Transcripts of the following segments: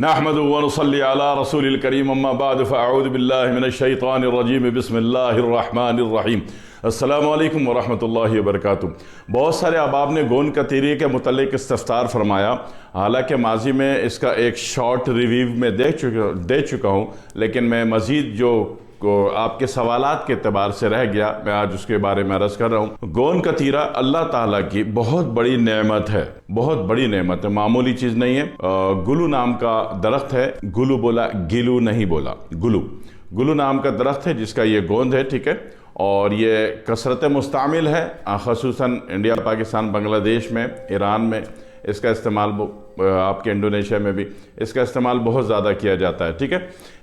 نحمدہ ونصلی علی رسول الکریم اما بعد فاعوذ باللہ من الشیطان الرجیم بسم اللہ الرحمن الرحیم۔ السلام علیکم ورحمۃ اللہ وبرکاتہ۔ بہت سارے احباب نے گوند کتیری کے متعلق استفسار فرمایا، حالانکہ ماضی میں اس کا ایک شارٹ ریویو میں دے چکا ہوں، لیکن میں مزید جو آپ کے سوالات کے اعتبار سے رہ گیا، میں آج اس کے بارے میں عرض کر رہا ہوں۔ گوند کتیرا اللہ تعالیٰ کی بہت بڑی نعمت ہے، بہت بڑی نعمت ہے، معمولی چیز نہیں ہے۔ گلو نام کا درخت ہے، گلو بولا گلو نہیں بولا، گلو نام کا درخت ہے جس کا یہ گوند ہے، ٹھیک ہے، اور یہ کثرت مستعمل ہے، خصوصاً انڈیا، پاکستان، بنگلہ دیش میں، ایران میں اس کا استعمال، آپ کے انڈونیشیا میں بھی اس کا استعمال بہت زیادہ کیا جاتا ہے، ٹھیک ہے۔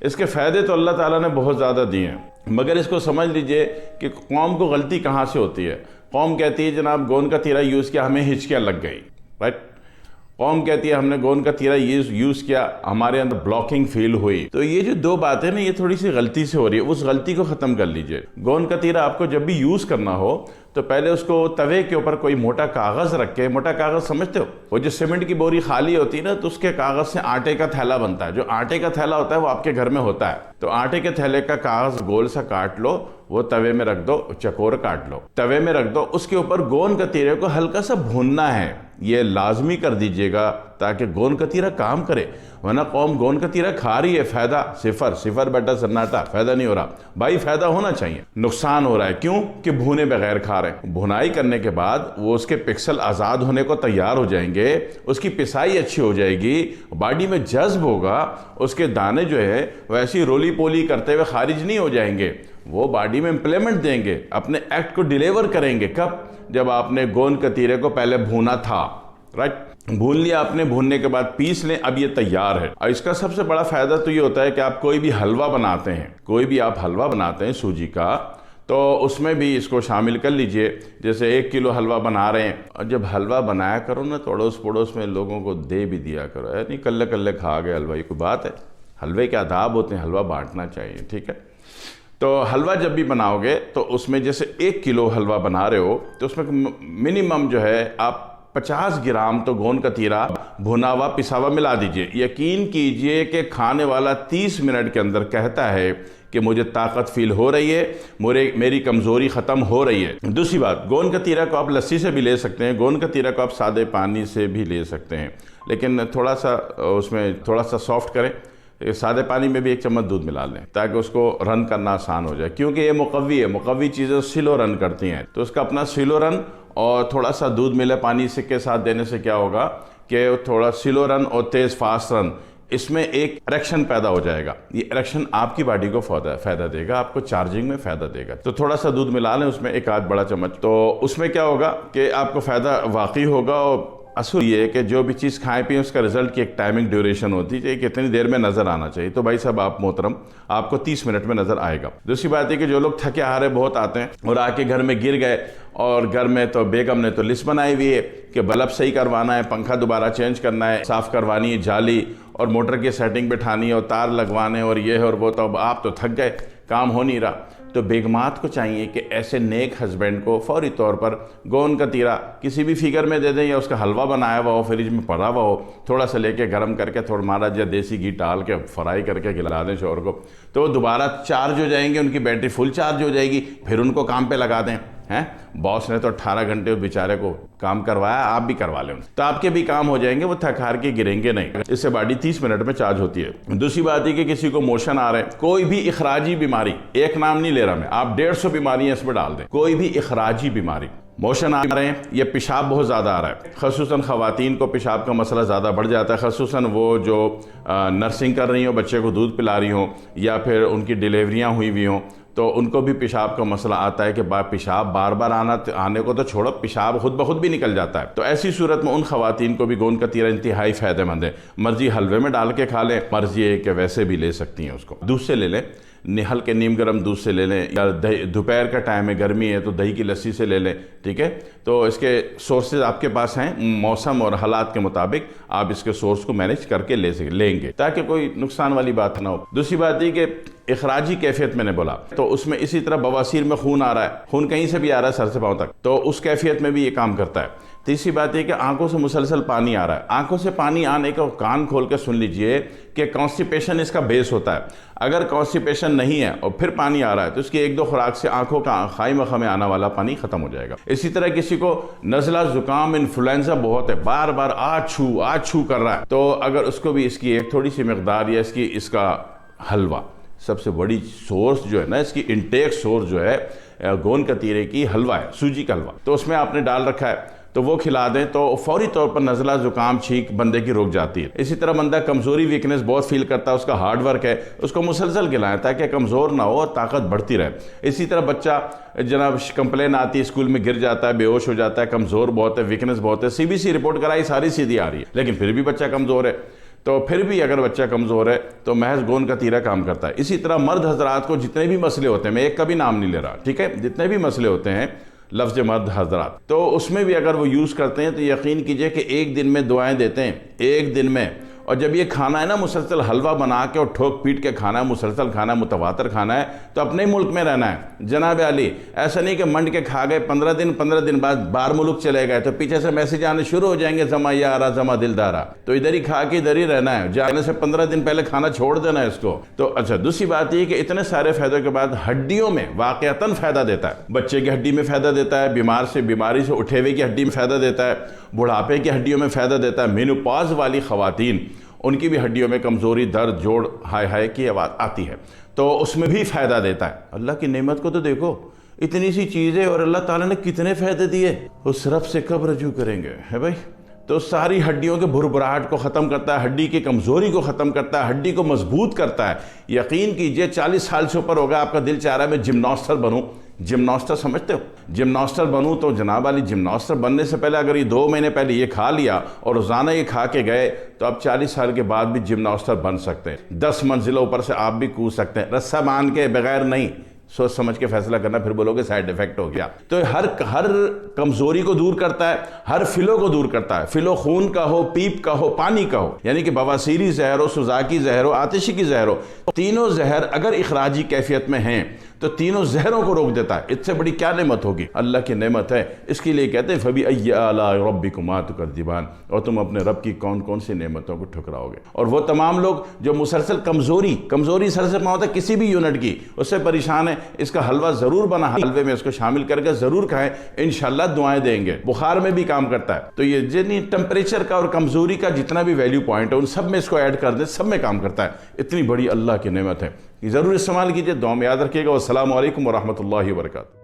اس کے فائدے تو اللہ تعالیٰ نے بہت زیادہ دیے ہیں، مگر اس کو سمجھ لیجئے کہ قوم کو غلطی کہاں سے ہوتی ہے۔ قوم کہتی ہے جناب گوند کا تیرا یوز کیا، ہمیں ہچکیاں لگ گئی، رائٹ۔ قوم کہتی ہے ہم نے گوند کا تیرا یوز کیا، ہمارے اندر بلاکنگ فیل ہوئی۔ تو یہ جو دو باتیں نا، یہ تھوڑی سی غلطی سے ہو رہی ہے، اس غلطی کو ختم کر لیجئے۔ گوند کا تیرا آپ کو جب بھی یوز کرنا ہو تو پہلے اس کو توے کے اوپر کوئی موٹا کاغذ رکھ کے، موٹا کاغذ سمجھتے ہو، وہ جو سیمنٹ کی بوری خالی ہوتی ہے نا، تو اس کے کاغذ سے آٹے کا تھیلا بنتا ہے۔ جو آٹے کا تھیلا ہوتا ہے وہ آپ کے گھر میں ہوتا ہے، تو آٹے کے تھیلے کا کاغذ گول سا کاٹ لو، وہ توے میں رکھ دو، چکور کاٹ لو، توے میں رکھ دو، اس کے اوپر گوند کتیرے کو ہلکا سا بھوننا ہے۔ یہ لازمی کر دیجئے گا تاکہ گوند کتیرا کام کرے، ورنہ قوم گوند کتیرا کھا رہی ہے، فائدہ صفر بیٹا سناٹا، فائدہ نہیں ہو رہا۔ بھائی فائدہ ہونا چاہیے، نقصان ہو رہا ہے، کیوں کہ بھونے بغیر کھا رہے ہیں۔ بھونائی کرنے کے بعد وہ اس کے پکسل آزاد ہونے کو تیار ہو جائیں گے، اس کی پسائی اچھی ہو جائے گی، باڈی میں جذب ہوگا، اس کے دانے جو ہے ویسی رولی پولی کرتے ہوئے خارج نہیں ہو جائیں گے، وہ باڈی میں امپلیمنٹ دیں گے، اپنے ایکٹ کو ڈیلیور کریں گے۔ کب؟ جب آپ نے گوند کتیرے کو پہلے بھونا تھا، رائٹ، بھون لیا آپ نے، بھوننے کے بعد پیس لیں، اب یہ تیار ہے۔ اور اس کا سب سے بڑا فائدہ تو یہ ہوتا ہے کہ آپ کوئی بھی حلوہ بناتے ہیں، کوئی بھی آپ حلوہ بناتے ہیں سوجی کا، تو اس میں بھی اس کو شامل کر لیجئے۔ جیسے 1 کلو حلوہ بنا رہے ہیں، اور جب حلوہ بنایا کرو نا تو اڑوس پڑوس میں لوگوں کو دے بھی دیا کرو، نہیں کلے کلے کھا گئے حلوہ، یہ کوئی بات ہے؟ حلوے کے آداب ہوتے ہیں، حلوہ بانٹنا چاہیے، ٹھیک ہے۔ تو حلوہ جب بھی بناؤ گے تو اس میں جیسے 1 کلو حلوہ بنا رہے ہو تو اس میں منیمم جو ہے آپ 50 گرام تو گوند کتیرا بھونا ہوا پسا ہوا ملا دیجئے۔ یقین کیجئے کہ کھانے والا 30 منٹ کے اندر کہتا ہے کہ مجھے طاقت فیل ہو رہی ہے، میری کمزوری ختم ہو رہی ہے۔ دوسری بات، گوند کتیرا کو آپ لسی سے بھی لے سکتے ہیں، گوند کتیرا کو آپ سادے پانی سے بھی لے سکتے ہیں، لیکن تھوڑا سا اس میں تھوڑا سا سافٹ کریں، سادے پانی میں بھی 1 چمچ دودھ ملا لیں تاکہ اس کو رن کرنا آسان ہو جائے، کیونکہ یہ مقوی ہے، مقوی چیزیں سلو رن کرتی ہیں، تو اس کا اپنا سلو رن اور تھوڑا سا دودھ ملے پانی سے کے ساتھ دینے سے کیا ہوگا کہ تھوڑا سلو رن اور تیز فاسٹ رن، اس میں ایک اریکشن پیدا ہو جائے گا۔ یہ اریکشن آپ کی باڈی کو فائدہ دے گا، آپ کو چارجنگ میں فائدہ دے گا۔ تو تھوڑا سا دودھ ملا لیں اس میں 1 آدھ بڑا چمچ، تو اس میں کیا ہوگا کہ آپ کو فائدہ واقعی ہوگا۔ اور اصل یہ ہے کہ جو بھی چیز کھائیں پئیں اس کا رزلٹ کی ایک ٹائمنگ ڈیوریشن ہوتی ہے کہ اتنی دیر میں نظر آنا چاہیے، تو بھائی صاحب آپ محترم، آپ کو 30 منٹ میں نظر آئے گا۔ دوسری بات ہے کہ جو لوگ تھکے ہارے بہت آتے ہیں اور آ کے گھر میں گر گئے، اور گھر میں تو بیگم نے تو لسٹ بنائی ہوئی ہے کہ بلب صحیح کروانا ہے، پنکھا دوبارہ چینج کرنا ہے، صاف کروانی ہے جالی، اور موٹر کی سیٹنگ بٹھانی ہے، اور تار لگوانے، اور یہ ہے اور وہ، تو آپ تو تھک گئے، کام ہو نہیں رہا۔ تو بیگمات کو چاہیے کہ ایسے نیک ہسبینڈ کو فوری طور پر گوند کتیرا کسی بھی فگر میں دے دیں، یا اس کا حلوہ بنایا ہوا ہو، فریج میں پڑا ہوا ہو، تھوڑا سا لے کے گرم کر کے تھوڑا مارا جا دیسی گھی ڈال کے فرائی کر کے کھلا دیں شوہر کو، تو وہ دوبارہ چارج ہو جائیں گے، ان کی بیٹری فل چارج ہو جائے گی، پھر ان کو کام پہ لگا دیں۔ باس نے تو 18 گھنٹے اس بیچارے کو کام کروایا، آپ بھی کروا لیں، تو آپ کے بھی کام ہو جائیں گے، وہ تھک ہار کے گریں گے نہیں۔ اس سے باڈی 30 منٹ میں چارج ہوتی ہے۔ دوسری بات یہ کہ کسی کو موشن آ رہے ہیں، کوئی بھی اخراجی بیماری، ایک نام نہیں لے رہا میں، آپ 150 بیماریاں اس میں ڈال دیں، کوئی بھی اخراجی بیماری، موشن آ رہے ہیں یا پیشاب بہت زیادہ آ رہا ہے، خصوصاً خواتین کو پیشاب کا مسئلہ زیادہ بڑھ جاتا ہے، خصوصاً وہ جو نرسنگ کر رہی ہوں، بچے کو دودھ پلا رہی ہوں، یا پھر ان کی ڈیلیوریاں ہوئی ہوئی ہوں، تو ان کو بھی پیشاب کا مسئلہ آتا ہے کہ پیشاب بار بار آنے کو تو چھوڑو، پیشاب خود بخود بھی نکل جاتا ہے۔ تو ایسی صورت میں ان خواتین کو بھی گوند کتیرا انتہائی فائدہ مند ہے۔ مرضی حلوے میں ڈال کے کھا لیں، مرضی ہے کہ ویسے بھی لے سکتی ہیں، اس کو دودھ سے لے لیں، ہلکے نیم گرم دودھ سے لے لیں، یا دوپہر کا ٹائم ہے، گرمی ہے تو دہی کی لسی سے لے لیں، ٹھیک ہے۔ تو اس کے سورسز آپ کے پاس ہیں، موسم اور حالات کے مطابق آپ اس کے سورس کو مینیج کر کے لیں گے تاکہ کوئی نقصان والی بات نہ ہو۔ دوسری بات یہ کہ اخراجی کیفیت میں نے بولا، تو اس میں اسی طرح بواسیر میں خون آ رہا ہے، خون کہیں سے بھی آ رہا ہے سر سے پاؤں تک، تو اس کیفیت میں بھی یہ کام کرتا ہے۔ تیسری بات یہ کہ آنکھوں سے مسلسل پانی آ رہا ہے، آنکھوں سے پانی آنے کا کان کھول کے سن لیجئے کہ کانسٹیپیشن اس کا بیس ہوتا ہے۔ اگر کانسٹیپیشن نہیں ہے اور پھر پانی آ رہا ہے تو اس کی ایک دو خوراک سے آنکھوں کا خائی مخہ میں آنا والا پانی ختم ہو جائے گا۔ اسی طرح کسی کو نزلہ زکام انفلوئنزا بہت ہے، بار بار آج چھو کر رہا ہے، تو اگر اس کو بھی اس کی ایک تھوڑی سی مقدار یا اس کا حلوہ، سب سے بڑی سورس جو ہے نا اس کی انٹیک سورس جو ہے گوند کتیرے کی حلوہ ہے، سوجی کا حلوہ، تو اس میں آپ نے ڈال رکھا ہے تو وہ کھلا دیں تو فوری طور پر نزلہ زکام چھینک بندے کی رک جاتی ہے۔ اسی طرح بندہ کمزوری ویکنس بہت فیل کرتا ہے، اس کا ہارڈ ورک ہے، اس کو مسلسل کھلائیں تاکہ کمزور نہ ہو اور طاقت بڑھتی رہے۔ اسی طرح بچہ جناب کمپلین آتی ہے، اسکول میں گر جاتا ہے، بے ہوش ہو جاتا ہے، کمزور بہت ہے، ویکنس بہت ہے، CBC رپورٹ کرائی ساری سیدھی آ رہی ہے، لیکن پھر بھی بچہ کمزور ہے، تو پھر بھی اگر بچہ کمزور ہے تو محض گوند کتیرہ کام کرتا ہے۔ اسی طرح مرد حضرات کو جتنے بھی مسئلے ہوتے ہیں، میں ایک کا بھی نام نہیں لے رہا، ٹھیک ہے، جتنے بھی مسئلے ہوتے ہیں لفظ مرد حضرات، تو اس میں بھی اگر وہ یوز کرتے ہیں تو یقین کیجئے کہ ایک دن میں دعائیں دیتے ہیں، ایک دن میں۔ اور جب یہ کھانا ہے نا مسلسل حلوہ بنا کے اور ٹھوک پیٹ کے کھانا ہے، مسلسل کھانا ہے، متواتر کھانا ہے، تو اپنے ملک میں رہنا ہے جناب علی۔ ایسا نہیں کہ منڈ کے کھا گئے 15 دن بعد باہر ملک چلے گئے تو پیچھے سے میسیج آنے شروع ہو جائیں گے، زما یارا زما دلدارا، تو ادھر ہی کھا کے ادھر ہی رہنا ہے، جانے سے 15 دن پہلے کھانا چھوڑ دینا ہے اس کو۔ تو اچھا دوسری بات یہ کہ اتنے سارے فائدوں کے بعد ہڈیوں میں واقعتاً فائدہ دیتا ہے، بچے کی ہڈی میں فائدہ دیتا ہے، بیماری سے اٹھے ہوئے کی ہڈی میں فائدہ دیتا ہے، بڑھاپے کی ہڈیوں میں فائدہ دیتا ہے، مینوپاز والی خواتین ان کی بھی ہڈیوں میں کمزوری، درد، جوڑ ہائے کی آواز آتی ہے تو اس میں بھی فائدہ دیتا ہے۔ اللہ کی نعمت کو تو دیکھو، اتنی سی چیزیں اور اللہ تعالیٰ نے کتنے فائدے دیے، اس رب سے کب رجوع کریں گے ہے بھائی؟ تو ساری ہڈیوں کے بھربھراہٹ کو ختم کرتا ہے، ہڈی کی کمزوری کو ختم کرتا ہے، ہڈی کو مضبوط کرتا ہے۔ یقین کیجئے 40 سال سے اوپر ہوگا، آپ کا دل چاہ رہا ہے میں جمناسٹر بنوں، جمناسٹر سمجھتے ہو؟ جمناسٹر بنوں تو جناب والی جمناسٹر بننے سے پہلے اگر یہ 2 مہینے پہلے یہ کھا لیا اور روزانہ یہ کھا کے گئے تو آپ 40 سال کے بعد بھی جمناسٹر بن سکتے ہیں، 10 منزلوں اوپر سے آپ بھی کود سکتے ہیں، رسہ مان کے بغیر نہیں، سوچ سمجھ کے فیصلہ کرنا، پھر بولو گے سائیڈ ایفیکٹ ہو گیا۔ تو ہر کمزوری کو دور کرتا ہے، ہر فلو کو دور کرتا ہے، فلو خون کا ہو، پیپ کا ہو، پانی کا ہو، یعنی کہ بواسیری زہر ہو، سوزاکی زہر ہو، آتشی کی زہر ہو، تینوں زہر اگر اخراجی کیفیت میں ہیں تو تینوں زہروں کو روک دیتا ہے۔ اس سے بڑی کیا نعمت ہوگی؟ اللہ کی نعمت ہے، اس کے لیے کہتے ہیں فَبِأَيِّ آلَاءِ رَبِّكُمَا تُكَذِّبَانِ، اور تم اپنے رب کی کون کون سی نعمتوں کو ٹھکراؤ گے۔ اور وہ تمام لوگ جو مسلسل کمزوری سر سے پاؤں تک کسی بھی یونٹ کی اس سے پریشان ہے، اس کا حلوہ ضرور بنا، حلوے میں اس کو شامل کر کے ضرور کھائیں، انشاءاللہ دعائیں دیں گے۔ بخار میں بھی کام کرتا ہے، تو یہ جتنی ٹمپریچر کا اور کمزوری کا جتنا بھی ویلیو پوائنٹ ہے ان سب میں اس کو ایڈ کر دیں، سب میں کام کرتا ہے۔ اتنی بڑی اللہ کی نعمت ہے، یہ ضرور استعمال کیجئے، دعا میں یاد رکھیے گا۔ والسلام علیکم ورحمۃ اللہ وبرکاتہ۔